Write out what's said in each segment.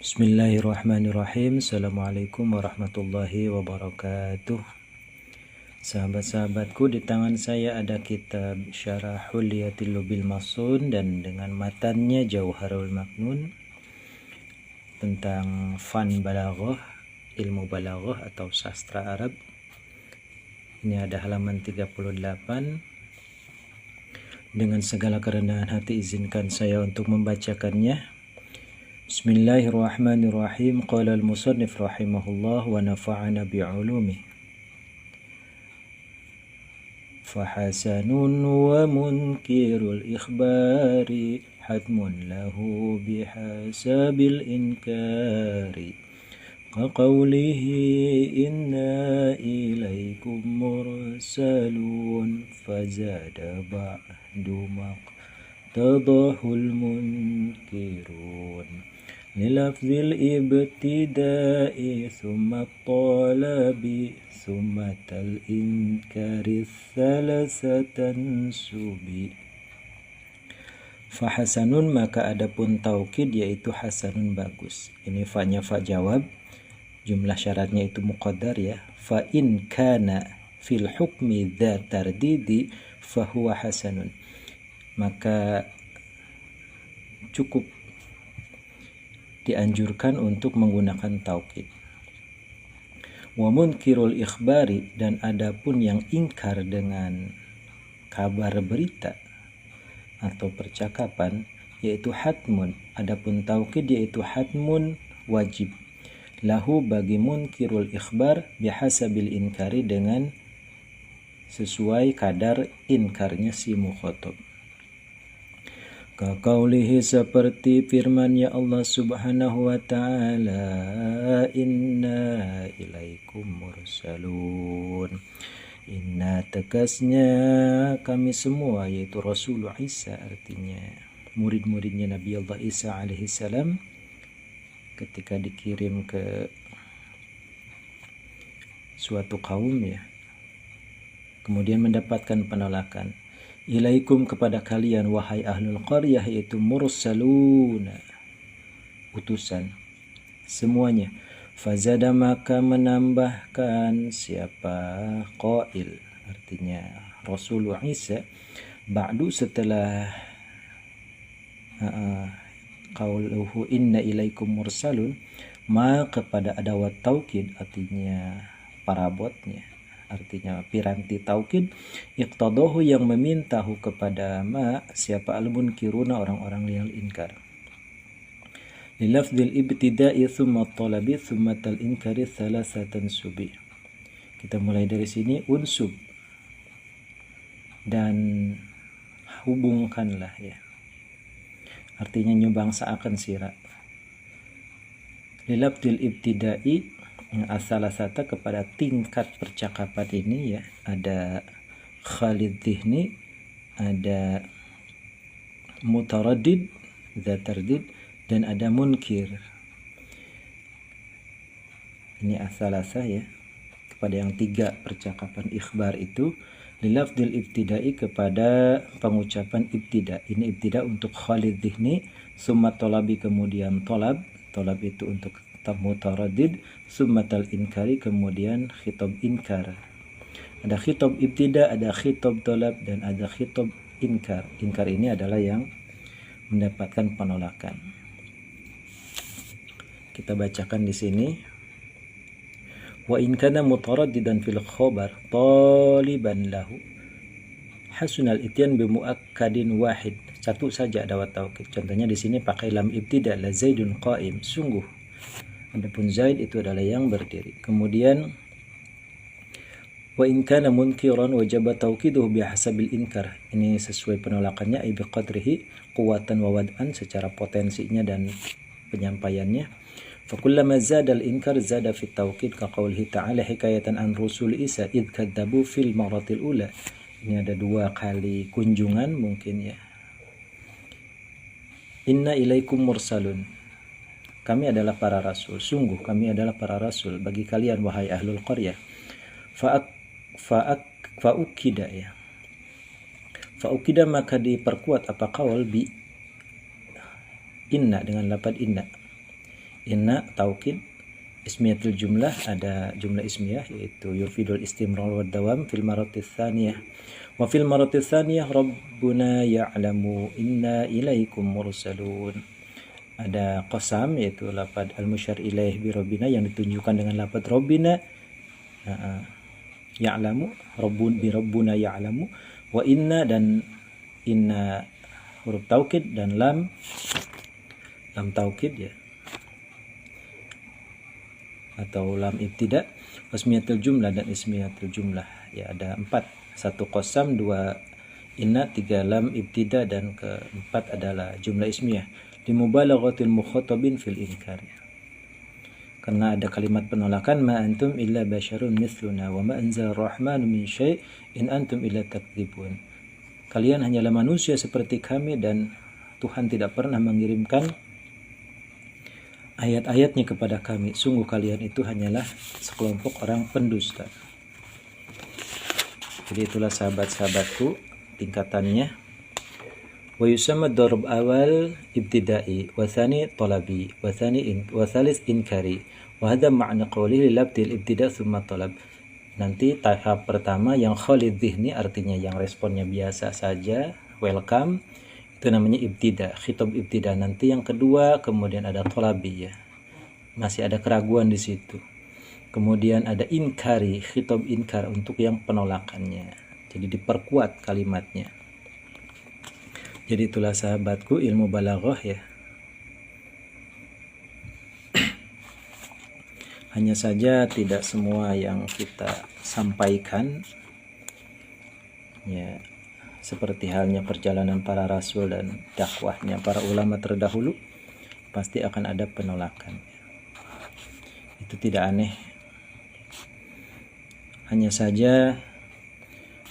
Bismillahirrahmanirrahim. Assalamualaikum warahmatullahi wabarakatuh. Sahabat-sahabatku, di tangan saya ada kitab Syarah Hulyatil Lubil Masun dan dengan matannya Jauharul Maknun tentang fan balaghah, ilmu balaghah atau sastra Arab. Ini ada halaman 38. Dengan segala kerendahan hati izinkan saya untuk membacakannya. Bismillahirrahmanirrahim. Qala al-musannif rahimahullah wa nafa'ana bi'ulumih. Fahasanun wa munkirul ikhbari hatmun lahu bihasabil inkari qaqawlihi inna ilaykum mursalun fazada ba'du maqtadahul munkirun للفظ الابتداء ثم الطلب ثم الإنكار الثلاثة تنسب. Fahasanun, maka adapun taukid yaitu hasanun bagus. Ini fa-nya fa jawab, jumlah syaratnya itu muqaddar ya. Fa in kana fil hukmi dza tardidi fahuwa hasanun. Maka cukup dianjurkan untuk menggunakan taukid. Wa munkirul ikhbari, dan adapun yang ingkar dengan kabar berita atau percakapan yaitu hatmun. Adapun taukid yaitu hatmun wajib. Lahu bagi munkirul ikhbar bihasabil inkari, dengan sesuai kadar inkarnya si mukhatab. Kaqaulihi, seperti firman-Nya Allah Subhanahu wa taala, inna ilaikum mursalun. Inna tekasnya kami semua, yaitu Rasul Isa, artinya murid-muridnya Nabi Allah Isa alaihi salam, ketika dikirim ke suatu kaum ya, kemudian mendapatkan penolakan. Ilaikum, kepada kalian wahai ahlul qaryah, yaitu mursaluna, utusan semuanya. Fazada, maka menambahkan siapa? Qail, artinya Rasul Isa, ba'du, setelah qauluhu inna ilaikum mursalun, ma kepada adawat taukid, artinya parabotnya, artinya piranti taukid, iqtadahu, yang memintahu kepada ma siapa al-munkiruna, orang-orang yang ingkar. Lilafdil ibtida'i thumma talabi thumma tal-inkari thalathatan subi. Kita mulai dari sini, unsub dan hubungkanlah ya, artinya nyubangsaakan sira. Lilafdil ibtida'i, as-salasata, kepada tingkat percakapan ini ya, ada khalid dhihni, ada mutaraddid, zatardid, dan ada munkir. Ini as-salasah ya, kepada yang tiga percakapan ikhbar itu. Lilafdil ibtida'i, kepada pengucapan ibtida. Ini ibtida untuk khalid dhihni, summa tolabi, kemudian tolab. Tolab itu untuk mutaraddid, summatal inkari, kemudian khitab inkar. Ada khitab ibtida, ada khitab tolab, dan ada khitab inkar. Inkar ini adalah yang mendapatkan penolakan. Kita bacakan di sini. Wa in kana mutaraddidan fil khabar taliban lahu hasunal ityan bi muakkadin wahid. Satu saja adawat taukid. Contohnya di sini pakai lam ibtida, la zaidun qaim, sungguh. Adapun Zaid itu adalah yang berdiri. Kemudian wa in kana munkiran wajaba tauqiduhu bihasabil inkar. Ini sesuai penolakannya, ay biqadrihi quwwatan wa wad'an, secara potensinya dan penyampaiannya. Fa kullama zada al-inkar zada fi tauqid, ka qaulihi ta'ala hikayatan an rusul Isa id kadzabu fil maratil ula. Ini ada dua kali kunjungan mungkin ya. Inna ilaikum mursalun, kami adalah para rasul, sungguh kami adalah para rasul bagi kalian wahai ahlul qaryah. Fa'ukida ya. Fa'ukida, maka diperkuat apa qaul bi inna, dengan lafaz inna. Inna taukid, ismiyatul jumlah, ada jumlah ismiyah yaitu yufidul istimrar wa dawam fil maratis tsaniyah. Wa fil maratis tsaniyah rabbuna ya'lamu inna ilaikum mursalun. Ada qasam yaitu lafaz al-musyar ilaih bi rabbina yang ditunjukkan dengan lafaz rabbina, ya'lamu, rabbun bi rabbuna ya'lamu, wa inna, dan inna huruf taukid, dan lam taukid ya, atau lam ibtida, wasmiyatul jumlah dan ismiyatul jumlah ya, ada 4, 1 qasam, 2 inna, 3 lam ibtida, dan keempat adalah jumlah ismiyah limubalaghatil mukhatabin fil inkar, karena ada kalimat penolakan, ma antum illa basyarun mithluna wa ma anzal rahmanu min syai' in antum illa takdzibun. Kalian hanyalah manusia seperti kami dan Tuhan tidak pernah mengirimkan ayat-ayatnya kepada kami. Sungguh kalian itu hanyalah sekelompok orang pendusta. Jadi itulah sahabat-sahabatku tingkatannya. Wa yusamma darb awal ibtidai, wa tsani talabi, wa tsalits inkari. Wa hadha ma'na qawlihi labdil ibtida tsumma talab. Nanti tahap pertama yang khalid dhihni, artinya yang responnya biasa saja, welcome, itu namanya ibtida, khitab ibtida. Nanti yang kedua kemudian ada tolabi ya, masih ada keraguan di situ. Kemudian ada inkari, khitab inkar untuk yang penolakannya, jadi diperkuat kalimatnya. Jadi itulah sahabatku ilmu balaghah ya. Hanya saja tidak semua yang kita sampaikan ya, seperti halnya perjalanan para rasul dan dakwahnya para ulama terdahulu, pasti akan ada penolakan. Itu tidak aneh. Hanya saja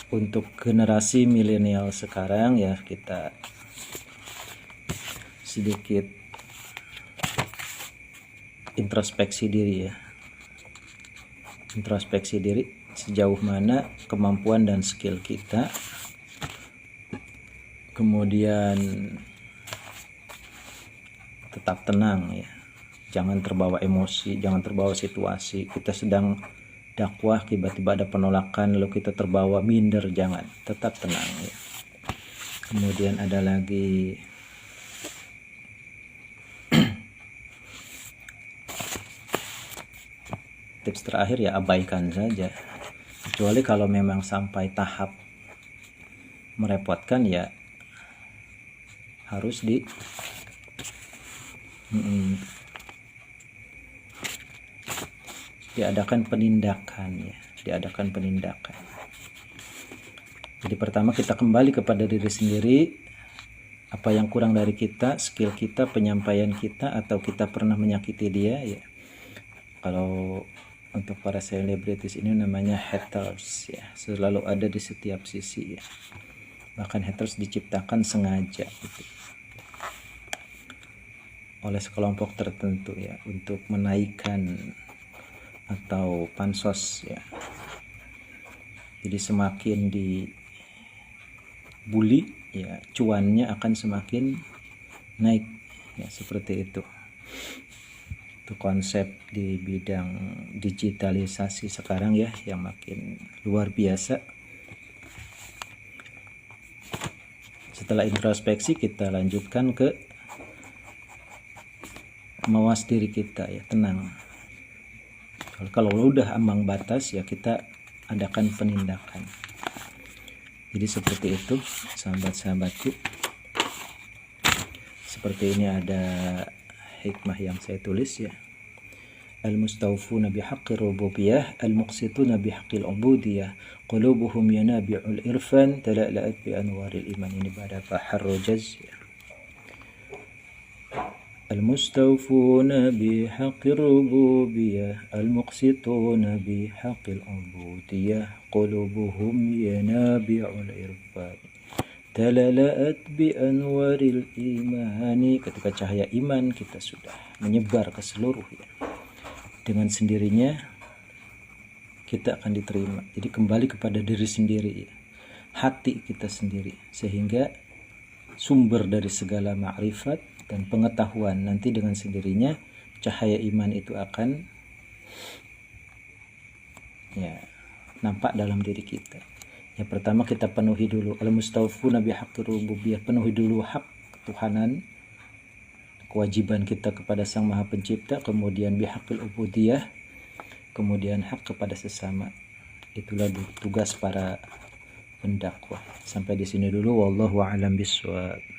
untuk generasi milenial sekarang ya, kita sedikit introspeksi diri ya. Introspeksi diri sejauh mana kemampuan dan skill kita. Kemudian tetap tenang ya, jangan terbawa emosi, jangan terbawa situasi. Kita sedang dakwah, tiba-tiba ada penolakan lalu kita terbawa minder, jangan, tetap tenang ya. Kemudian ada lagi tips terakhir ya, abaikan saja, kecuali kalau memang sampai tahap merepotkan ya harus diadakan penindakan ya, diadakan penindakan. Jadi pertama kita kembali kepada diri sendiri, apa yang kurang dari kita, skill kita, penyampaian kita, atau kita pernah menyakiti dia ya. Kalau untuk para selebritis ini namanya haters ya, selalu ada di setiap sisi ya. Bahkan haters diciptakan sengaja gitu, oleh sekelompok tertentu ya, untuk menaikkan atau pansos ya. Jadi semakin dibully ya, cuannya akan semakin naik ya, seperti itu. Itu konsep di bidang digitalisasi sekarang ya, yang makin luar biasa. Setelah introspeksi, kita lanjutkan ke mawas diri kita ya, tenang. Kalau udah ambang batas ya, kita adakan penindakan. Jadi seperti itu sahabat-sahabatku. Seperti ini ada hikmah yang saya tulis ya. Al-mustawfuna bihaqqir rububiyah, al-muqsituna bihaqqil ubudiyah, qulubuhum yanabi'ul irfan, tala'la'at bi anwaril iman. Ini pada Faharrojaz ya. Al-mustawfuna bihaqqir rububiyah, al-muqsituna bihaqqil ubudiyah, qulubuhum yanabi'ul irfan, talala'at bi anwaril imani. Ketika cahaya iman kita sudah menyebar ke seluruh ya, dengan sendirinya kita akan diterima. Jadi kembali kepada diri sendiri ya, hati kita sendiri, sehingga sumber dari segala ma'rifat dan pengetahuan nanti dengan sendirinya cahaya iman itu akan nampak dalam diri kita. Yang pertama kita penuhi dulu al-mustawfuna bihaqqir rububiyah, penuhi dulu hak Tuhanan, kewajiban kita kepada Sang Maha Pencipta, kemudian bihaqqil ubudiyah, kemudian hak kepada sesama. Itulah tugas para pendakwah. Sampai di sini dulu, wallahu a'lam bishawab.